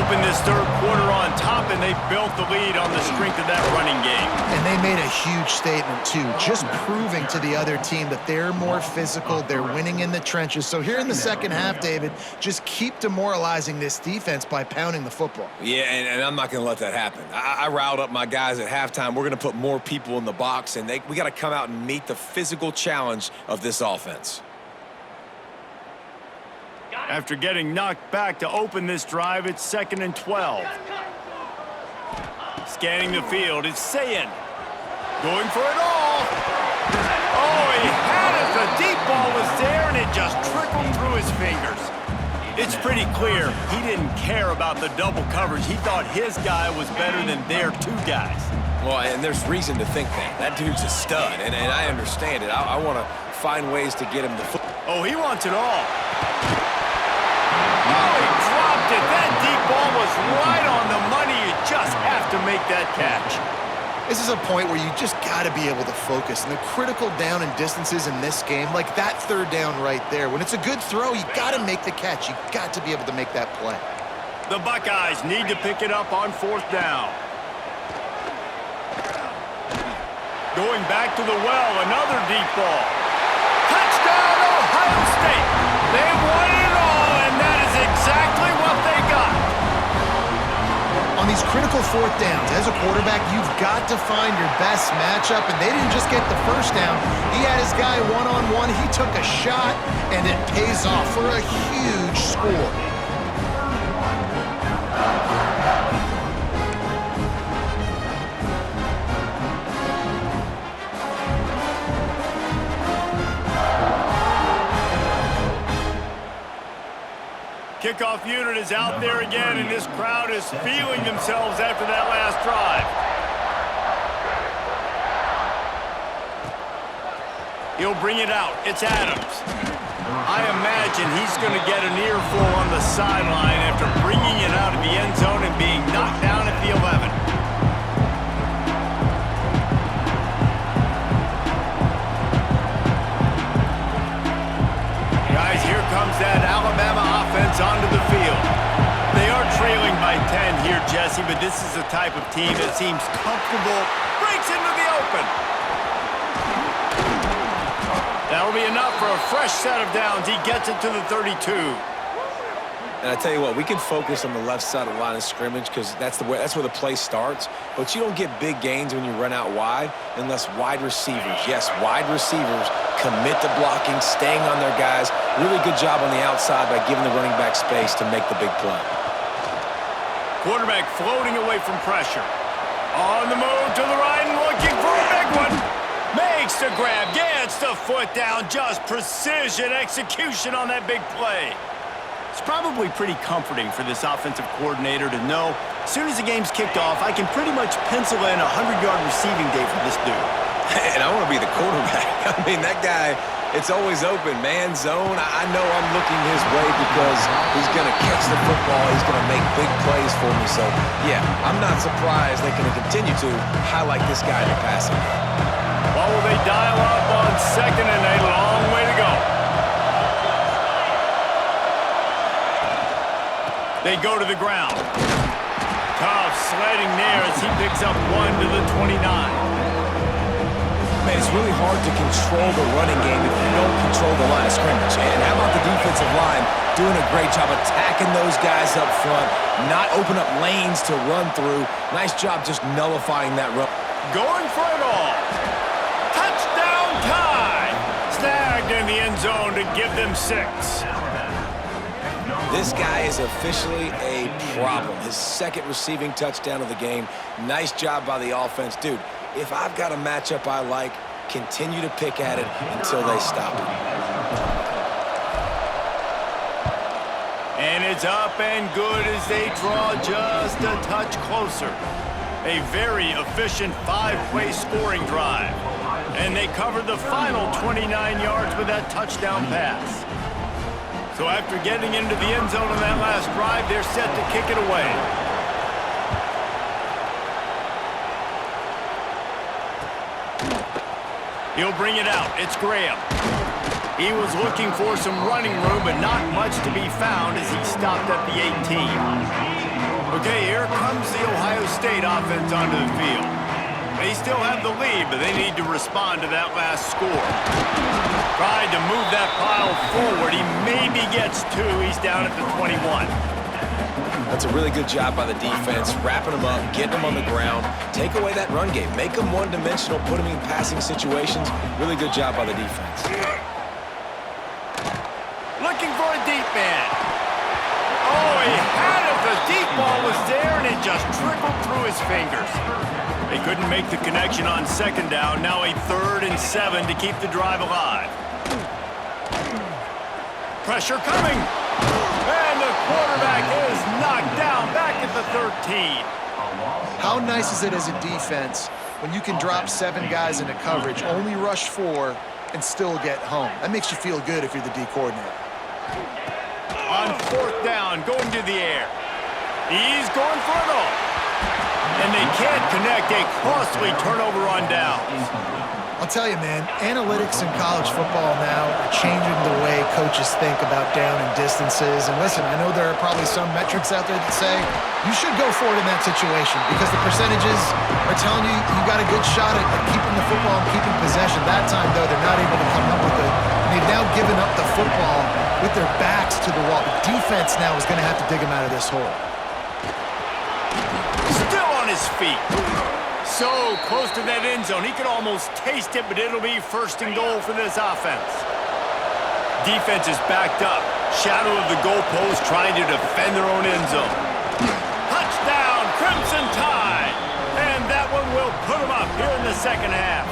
opened this third quarter on top, and they built the lead on the strength of that running game. And they made a huge statement, too, just proving to the other team that they're more physical, they're winning in the trenches. So here in the second half, David, just keep demoralizing this defense by pounding the football. Yeah, and I'm not going to let that happen. I riled up my guys at halftime. We're going to put more people in the box, and we got to come out and meet the physical challenge of this offense. After getting knocked back to open this drive, it's 2nd and 12. Scanning the field, it's Sayin. Going for it all. Oh, he had it. The deep ball was there, and it just trickled through his fingers. It's pretty clear he didn't care about the double coverage. He thought his guy was better than their two guys. Well, and there's reason to think that. That dude's a stud, and I understand it. I want to find ways to get him the foot. Oh, he wants it all. Oh, he dropped it. That deep ball was right on the money. You just have to make that catch. This is a point where you just got to be able to focus. And the critical down and distances in this game, like that third down right there, when it's a good throw, you got to make the catch. You got to be able to make that play. The Buckeyes need to pick it up on 4th down. Going back to the well, another deep ball. Touchdown, Ohio State. They won it all, and that is exactly what they got. On these critical 4th downs, as a quarterback, you've got to find your best matchup, and they didn't just get the first down. He had his guy one-on-one. He took a shot, and it pays off for a huge score. Kickoff unit is out there again, and this crowd is feeling themselves after that last drive. He'll bring it out. It's Adams. I imagine he's going to get an earful on the sideline after bringing it out of the end zone and being knocked down at the 11. Guys, here comes that Alabama offense onto the field. They are trailing by 10 here, Jesse, but this is the type of team that seems comfortable, breaks into the open. That'll be enough for a fresh set of downs. He gets it to the 32. And I tell you what, we can focus on the left side of the line of scrimmage because that's where the play starts. But you don't get big gains when you run out wide unless wide receivers, yes, wide receivers, commit to blocking, staying on their guys. Really good job on the outside by giving the running back space to make the big play. Quarterback floating away from pressure. On the move to the right and looking for a big one. Makes the grab, gets the foot down. Just precision execution on that big play. It's probably pretty comforting for this offensive coordinator to know as soon as the game's kicked off, I can pretty much pencil in a 100-yard receiving day for this dude. And I want to be the quarterback. I mean, that guy, it's always open, man, zone. I know I'm looking his way because he's going to catch the football. He's going to make big plays for me. So, yeah, I'm not surprised they can continue to highlight this guy in the passing. Well, will they dial up on 2nd and a long way to go? They go to the ground. Tough sledding there as he picks up 1 to the 29. Man, it's really hard to control the running game if you don't control the line of scrimmage. And how about the defensive line doing a great job attacking those guys up front, not open up lanes to run through. Nice job just nullifying that run. Going for it all. Touchdown time. Snagged in the end zone to give them 6. This guy is officially a problem. His 2nd receiving touchdown of the game. Nice job by the offense. Dude, if I've got a matchup I like, continue to pick at it until they stop it. And it's up and good as they draw just a touch closer. A very efficient 5-play scoring drive. And they covered the final 29 yards with that touchdown pass. So after getting into the end zone on that last drive, they're set to kick it away. He'll bring it out. It's Graham. He was looking for some running room, but not much to be found as he stopped at the 18. Okay, here comes the Ohio State offense onto the field. They still have the lead, but they need to respond to that last score. Tried to move that pile forward. He maybe gets two. He's down at the 21. That's a really good job by the defense, wrapping them up, getting them on the ground. Take away that run game. Make them one-dimensional, put them in passing situations. Really good job by the defense. Looking for a deep man. Oh, he had it. The deep ball was there, and it just trickled through his fingers. They couldn't make the connection on second down. Now a 3rd and 7 to keep the drive alive. Pressure coming. And the quarterback is knocked down back at the 13. How nice is it as a defense when you can drop 7 guys into coverage, only rush 4, and still get home? That makes you feel good if you're the D coordinator. On 4th down, going to the air. He's going for it all. And they can't connect. A costly turnover on downs. I'll tell you, man, analytics in college football now are changing the way coaches think about down and distances. And listen, I know there are probably some metrics out there that say you should go for it in that situation because the percentages are telling you you got a good shot at keeping the football and keeping possession. That time, though, they're not able to come up with it. And they've now given up the football with their backs to the wall. The defense now is going to have to dig them out of this hole. Still on his feet. So close to that end zone. He could almost taste it, but it'll be 1st and goal for this offense. Defense is backed up. Shadow of the goalpost trying to defend their own end zone. Touchdown, Crimson Tide. And that one will put them up here in the second half.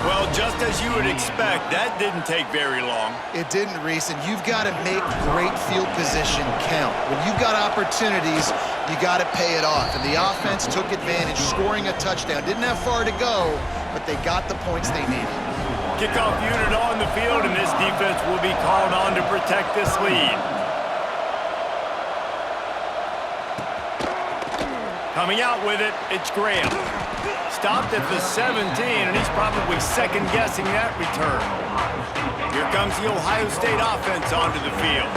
Well, just as you would expect, that didn't take very long. It didn't, Reese, and you've got to make great field position count. When you've got opportunities, you got to pay it off. And the offense took advantage, scoring a touchdown. Didn't have far to go, but they got the points they needed. Kickoff unit on the field, and this defense will be called on to protect this lead. Coming out with it, it's Graham. Stopped at the 17, and he's probably second-guessing that return. Here comes the Ohio State offense onto the field.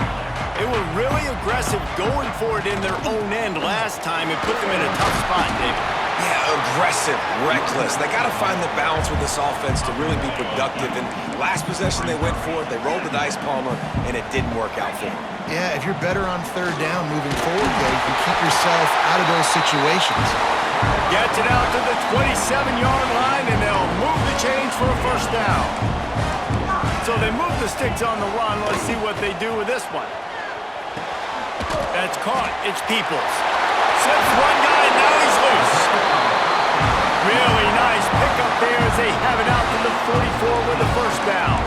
They were really aggressive going for it in their own end last time and put them in a tough spot, David. Yeah, aggressive, reckless. They got to find the balance with this offense to really be productive. And last possession they went for it, they rolled the dice, Palmer, and it didn't work out for them. Yeah, if you're better on 3rd down moving forward, though, you can keep yourself out of those situations. Gets it out to the 27-yard line, and they'll move the chains for a 1st down. So they move the sticks on the run. Let's see what they do with this one. That's caught. It's Peoples. Slips one guy, now he's loose. Really nice pickup there as they have it out to the 44 with the 1st down.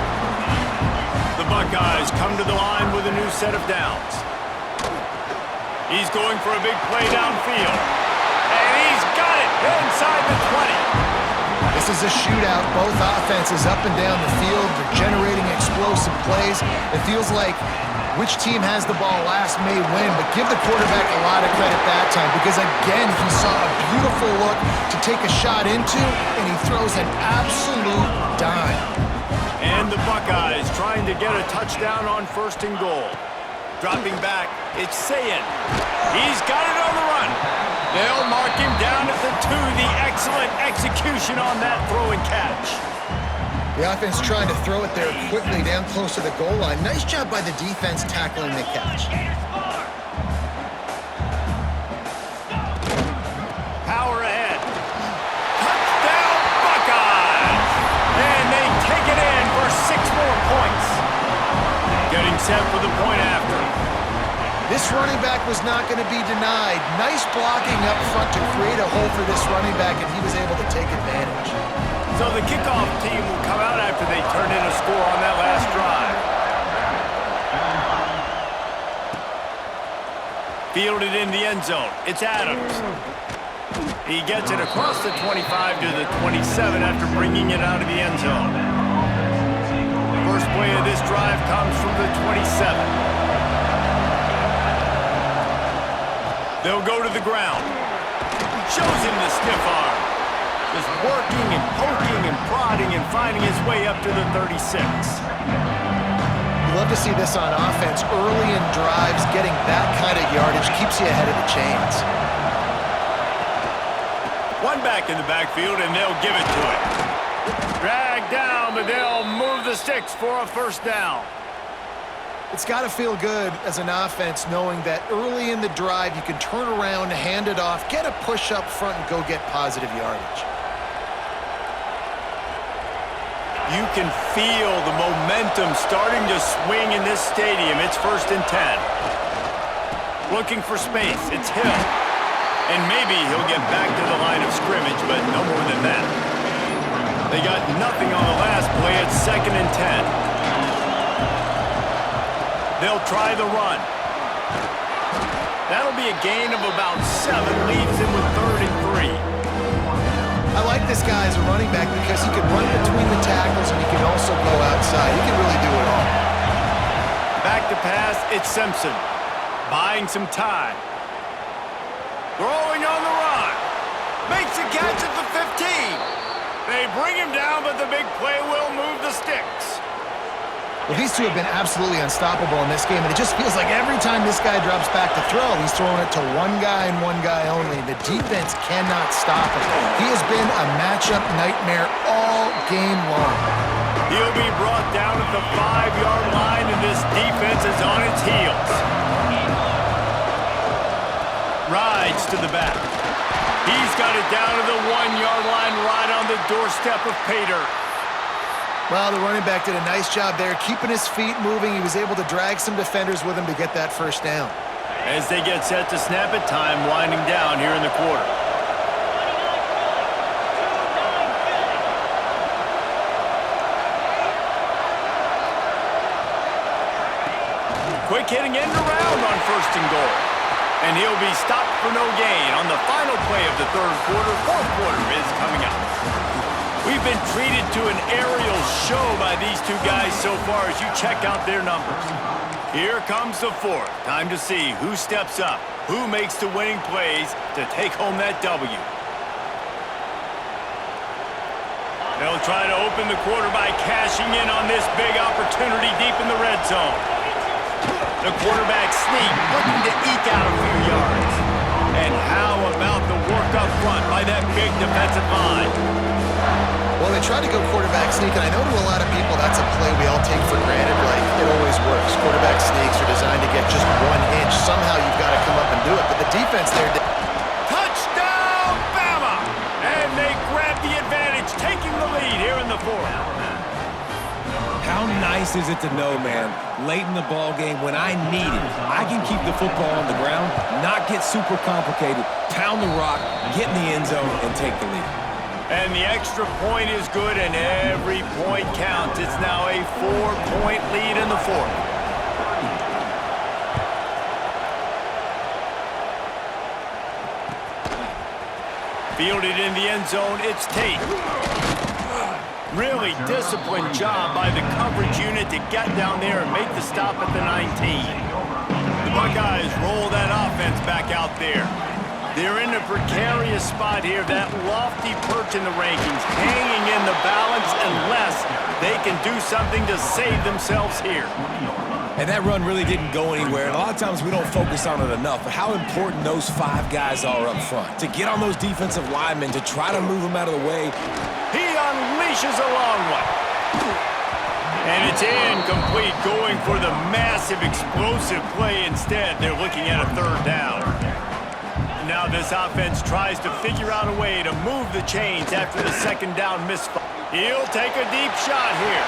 The Buckeyes come to the line with a new set of downs. He's going for a big play downfield. And he's got it inside the 20. This is a shootout. Both offenses up and down the field. They're generating explosive plays. It feels like which team has the ball last may win, but give the quarterback a lot of credit that time because, again, he saw a beautiful look to take a shot into, and he throws an absolute dime. And the Buckeyes trying to get a touchdown on 1st and goal. Dropping back, it's Sayin. He's got it on the run. They'll mark him down at the 2. The excellent execution on that throw and catch. The offense trying to throw it there quickly down close to the goal line. Nice job by the defense tackling the catch. Power ahead. Touchdown, Buckeyes! And they take it in for 6 more points. Getting set for the point after. This running back was not going to be denied. Nice blocking up front to create a hole for this running back, and he was able to take advantage. So the kickoff team will come out after they turn in a score on that last drive. Fielded in the end zone. It's Adams. He gets it across the 25 to the 27 after bringing it out of the end zone. First play of this drive comes from the 27. They'll go to the ground. Shows him the stiff arm. Just working and poking and prodding and finding his way up to the 36. love to see this on offense. Early in drives, getting that kind of yardage keeps you ahead of the chains. One back in the backfield, and they'll give it to him. Dragged down, but they'll move the sticks for a first down. It's got to feel good as an offense knowing that early in the drive you can turn around, hand it off, get a push up front, and go get positive yardage. You can feel the momentum starting to swing in this stadium. It's 1st and 10. Looking for space. It's Hill. And maybe he'll get back to the line of scrimmage, but no more than that. They got nothing on the last play. It's 2nd and 10. They'll try the run. That'll be a gain of about 7. Leaves him with 3rd and 3. I like this guy as a running back because he can run between the tackles and he can also go outside. He can really do it all. Back to pass, it's Simpson. Buying some time. Throwing on the run. Makes a catch at the 15. They bring him down, but the big play will move the sticks. Well, these two have been absolutely unstoppable in this game, and it just feels like every time this guy drops back to throw, he's throwing it to one guy and one guy only. The defense cannot stop him. He has been a matchup nightmare all game long. He'll be brought down at the 5-yard line, and this defense is on its heels. Rides to the back. He's got it down to the 1-yard line right on the doorstep of Pater. Well, the running back did a nice job there, keeping his feet moving. He was able to drag some defenders with him to get that first down. As they get set to snap it, time winding down here in the quarter. Quick hitting end around on 1st and goal. And he'll be stopped for no gain on the final play of the 3rd quarter. 4th quarter is coming up. We've been treated to an aerial show by these two guys so far as you check out their numbers. Here comes the 4th. Time to see who steps up, who makes the winning plays to take home that W. They'll try to open the quarter by cashing in on this big opportunity deep in the red zone. The quarterback sneak, looking to eke out a few yards. And how about the work up front by that big defensive line? Well, they tried to go quarterback sneak, and I know to a lot of people that's a play we all take for granted, like it always works. Quarterback sneaks are designed to get just 1 inch. Somehow you've got to come up and do it, but the defense there did. Touchdown, Bama! And they grab the advantage, taking the lead here in the 4th. How nice is it to know, man, late in the ball game when I need it, I can keep the football on the ground, not get super complicated, pound the rock, get in the end zone, and take the lead. And the extra point is good, and every point counts. It's now a 4-point lead in the 4th. Fielded in the end zone, it's Tate. Really disciplined job by the coverage unit to get down there and make the stop at the 19. The Buckeyes roll that offense back out there. They're in a precarious spot here, that lofty perch in the rankings, hanging in the balance unless they can do something to save themselves here. And that run really didn't go anywhere, and a lot of times we don't focus on it enough, but how important those 5 guys are up front. To get on those defensive linemen, to try to move them out of the way. He unleashes a long one. And it's incomplete, going for the massive explosive play instead. They're looking at a 3rd down. Now this offense tries to figure out a way to move the chains after the 2nd down misfire. He'll take a deep shot here.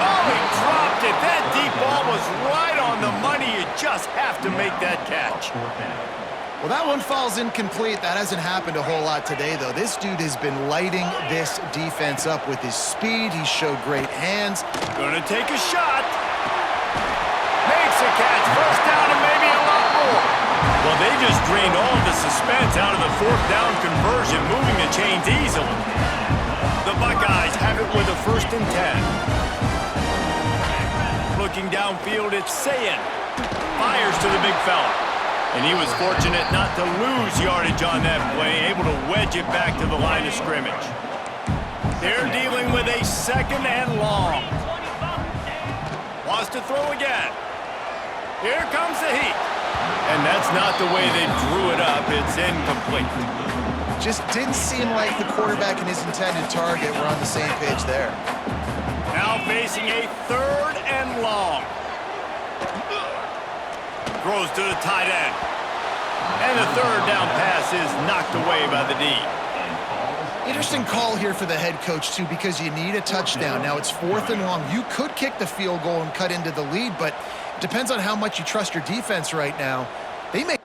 Oh, he dropped it. That deep ball was right on the money. You just have to make that catch. Well, that one falls incomplete. That hasn't happened a whole lot today, though. This dude has been lighting this defense up with his speed. He showed great hands. Gonna take a shot. Makes a catch. 1st down and maybe a lot more. Well, they just drained all of the suspense out of the 4th down conversion, moving the chains easily. The Buckeyes have it with a 1st and 10. Looking downfield, it's Sayin. Fires to the big fella. And he was fortunate not to lose yardage on that play, able to wedge it back to the line of scrimmage. They're dealing with a 2nd and long. Wants to throw again. Here comes the heat. And that's not the way they drew it up. It's incomplete. Just didn't seem like the quarterback and his intended target were on the same page there. Now facing a 3rd and long. Throws to the tight end. And the 3rd down pass is knocked away by the D. Interesting call here for the head coach, too, because you need a touchdown. Now it's 4th and long. You could kick the field goal and cut into the lead, but it depends on how much you trust your defense right now. They may...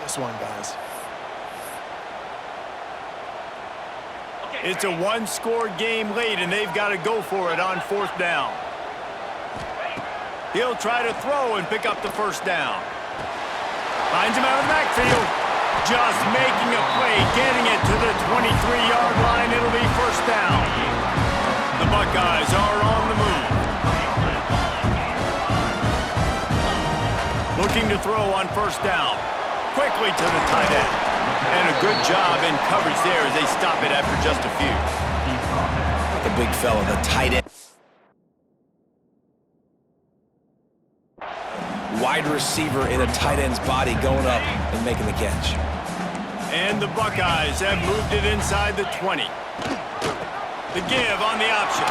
This one, guys. It's a 1-score game late, and they've got to go for it on 4th down. He'll try to throw and pick up the 1st down. Finds him out of the backfield. Just making a play, getting it to the 23-yard line. It'll be 1st down. The Buckeyes are on the move. Looking to throw on 1st down. Quickly to the tight end. And a good job in coverage there as they stop it after just a few. The big fella, the tight end. Wide receiver in a tight end's body going up and making the catch. And the Buckeyes have moved it inside the 20. The give on the option.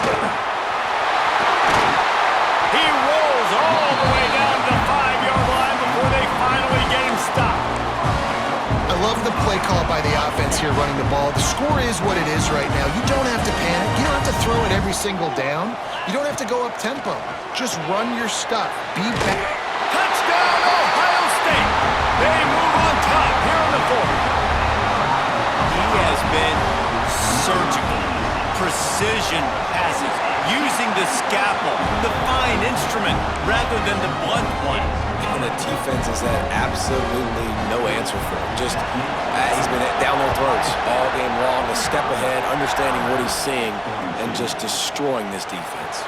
He rolls all the way down to the 5-yard line before they finally get him stopped. I love the play call by the offense here running the ball. The score is what it is right now. You don't have to panic. You don't have to throw it every single down. You don't have to go up tempo. Just run your stuff. Be back. Touchdown, Ohio State. They move on top here in the 4th. He has been surgical. Precision passes. Using the scalpel, the fine instrument, rather than the blunt one. And the defense has had absolutely no answer for him. Just, he's been down their throats all game long, a step ahead, understanding what he's seeing, and just destroying this defense.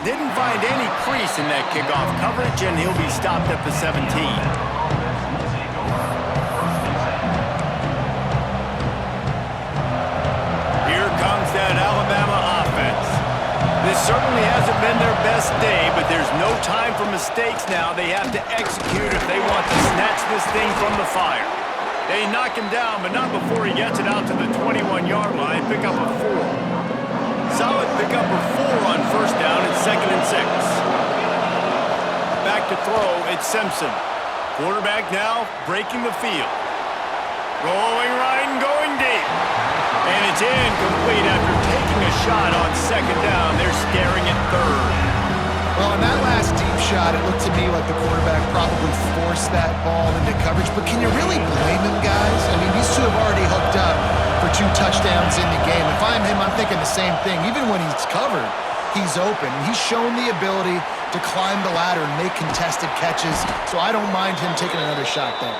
Didn't find any crease in that kickoff coverage, and he'll be stopped at the 17. Here comes that Alabama offense. This certainly hasn't been their best day, but there's no time for mistakes now. They have to execute if they want to snatch this thing from the fire. They knock him down, but not before he gets it out to the 21-yard line. Pick up a 4. Solid pickup of 4 on 1st down and 2nd and 6. Back to throw, it's Simpson. Quarterback now breaking the field. Rolling right and going deep. And it's incomplete after taking a shot on 2nd down. They're staring at 3rd. Well, in that last deep shot, it looked to me like the quarterback probably forced that ball into coverage. But can you really blame him, guys? I mean, these two have already hooked up for 2 touchdowns in the game. If I'm him, I'm thinking the same thing. Even when he's covered, he's open. He's shown the ability to climb the ladder and make contested catches, so I don't mind him taking another shot there.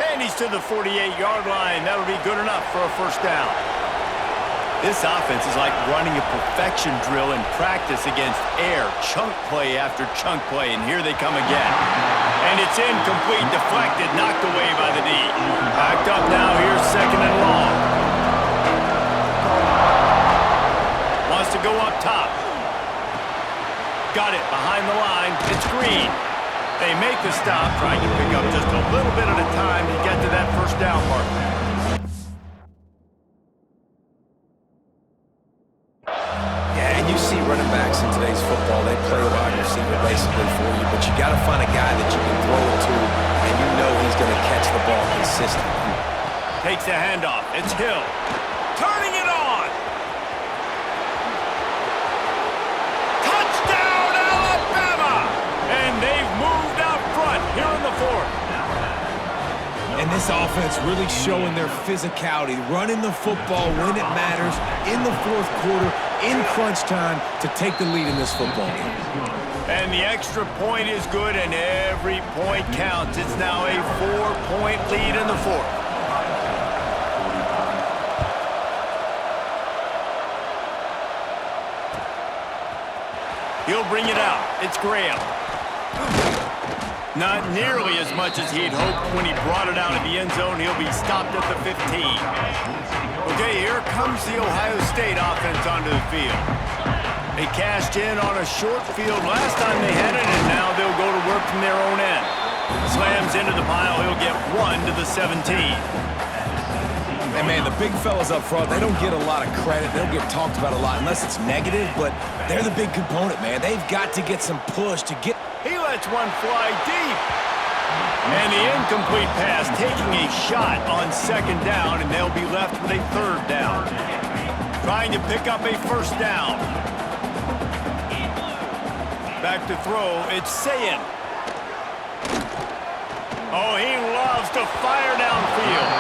And he's to the 48-yard line. That'll be good enough for a 1st down. This offense is like running a perfection drill in practice against air. Chunk play after chunk play, and here they come again. And it's incomplete, deflected, knocked away by the D. Backed up now, here's 2nd and long. Wants to go up top. Got it behind the line. It's Green. They make the stop, trying to pick up just a little bit at a time to get to that 1st down mark. Yeah, and you see running backs in today's football, they play a wide receiver basically for you, but you got to find a guy that you can throw it to, and you know he's going to catch the ball consistently. Takes the handoff. It's Hill. Turning it on. Touchdown, Alabama! And they've moved out front here in the 4th. And this offense really showing their physicality, running the football when it matters, in the 4th quarter, in crunch time, to take the lead in this football game. And the extra point is good, and every point counts. It's now a 4-point lead in the 4th. He'll bring it out. It's Graham. Not nearly as much as he'd hoped when he brought it out of the end zone. He'll be stopped at the 15. Okay, here comes the Ohio State offense onto the field. They cashed in on a short field last time they had it, and now they'll go to work from their own end. Slams into the pile. He'll get 1 to the 17. And, man, the big fellas up front, they don't get a lot of credit. They don't get talked about a lot unless it's negative, but they're the big component, man. They've got to get some push to get... He lets one fly deep. And the incomplete pass taking a shot on second down, and they'll be left with a third down. Trying to pick up a first down. Back to throw, it's Sayin. Oh, he loves to fire downfield.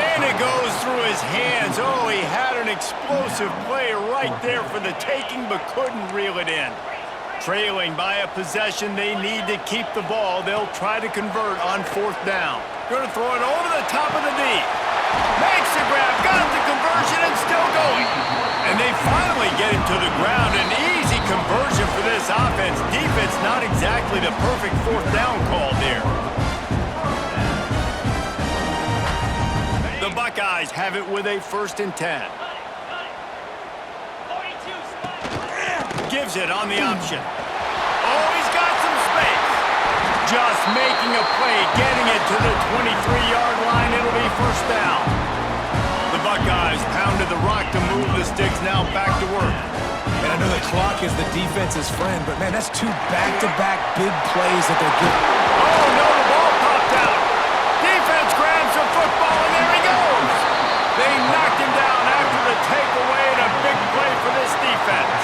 And it goes through his hands. Oh, he had an explosive play right there for the taking, but couldn't reel it in. Trailing by a possession, they need to keep the ball. They'll try to convert on fourth down. Going to throw it over the top of the D. Makes the grab, got the conversion, and still going. And they finally get him to the ground. An easy conversion for this offense. Defense not exactly the perfect fourth down call there. The Buckeyes have it with a 1st and 10. Gives it on the option. Oh, he's got some space. Just making a play, getting it to the 23-yard line. It'll be first down. The Buckeyes pounded the rock to move the sticks, now back to work. And I know the clock is the defense's friend, but, man, that's 2 back-to-back big plays that they're getting. Oh, no, the ball popped out. Defense grabs the football, and there he goes. They knocked him down after the takeaway, and a big play for this defense.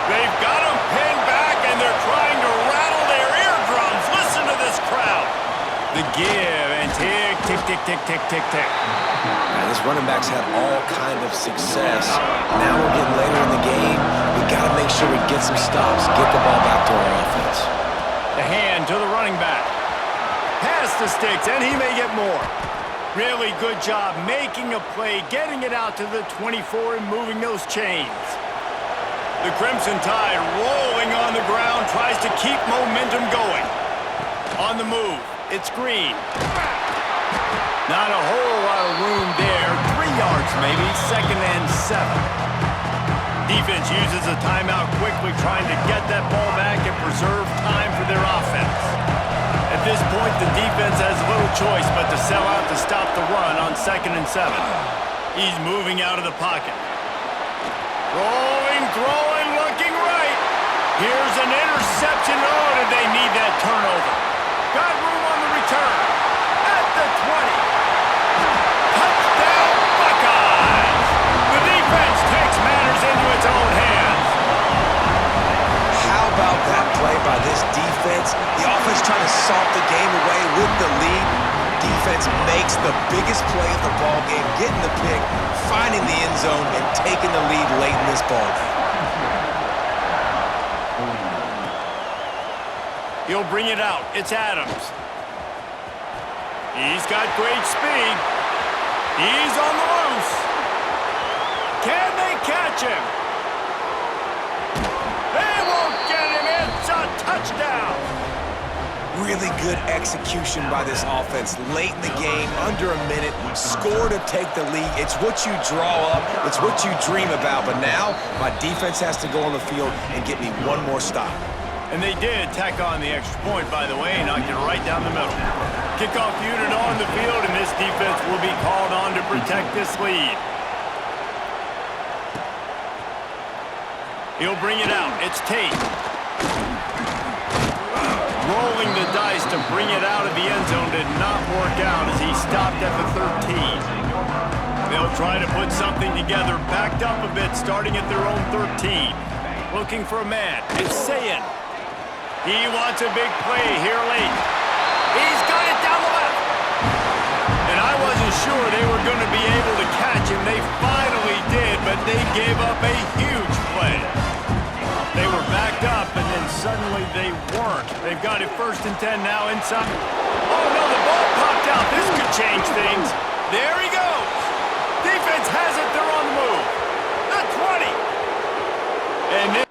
They've got him pinned back, and they're trying to rattle their eardrums. Listen to this crowd. The give and tick, tick, tick, tick, tick, tick, tick. Now, this running back's had all kind of success. Now we're getting later in the game. We got to make sure we get some stops, get the ball back to our offense. The hand to the running back. Pass the sticks, and he may get more. Really good job making a play, getting it out to the 24 and moving those chains. The Crimson Tide rolling on the ground, tries to keep momentum going. On the move, it's Green. Not a whole lot of room there. 3 yards maybe, 2nd and 7. Defense uses a timeout quickly, trying to get that ball back and preserve time for their offense. At this point, the defense has little choice but to sell out to stop the run on 2nd and 7. He's moving out of the pocket. Rolling, throwing, looking right. Here's an interception. Oh, did they need that turnover? Got room on the return. At the 20. Touchdown, Buckeyes! The defense takes matters into its own hands. How about that play by this defense? The offense trying to salt the game away with the lead. Defense makes the biggest play of the ball game, getting the pick, finding the end zone, and taking the lead late in this ball game. He'll bring it out. It's Adams. He's got great speed. He's on the loose. Can they catch him? They won't get him. It's a touchdown. Really good execution by this offense late in the game, under a minute, score to take the lead. It's what you draw up, it's what you dream about, but now my defense has to go on the field and get me one more stop. And they did tack on the extra point, by the way, and knocked it right down the middle. Kickoff unit on the field, and this defense will be called on to protect this lead. He'll bring it out. It's Tate. Rolling the dice to bring it out of the end zone did not work out as he stopped at the 13. They'll try to put something together, backed up a bit, starting at their own 13. Looking for a man. It's Sayin. He wants a big play here late. He's got it down the left. And I wasn't sure they were going to be able to catch him. They finally did, but they gave up a huge play. They were backed up, and then suddenly they weren't. They've got it 1st and 10 now inside. Oh, no, the ball popped out. This could change things. There he goes. Defense has it. They're on the move. The 20. And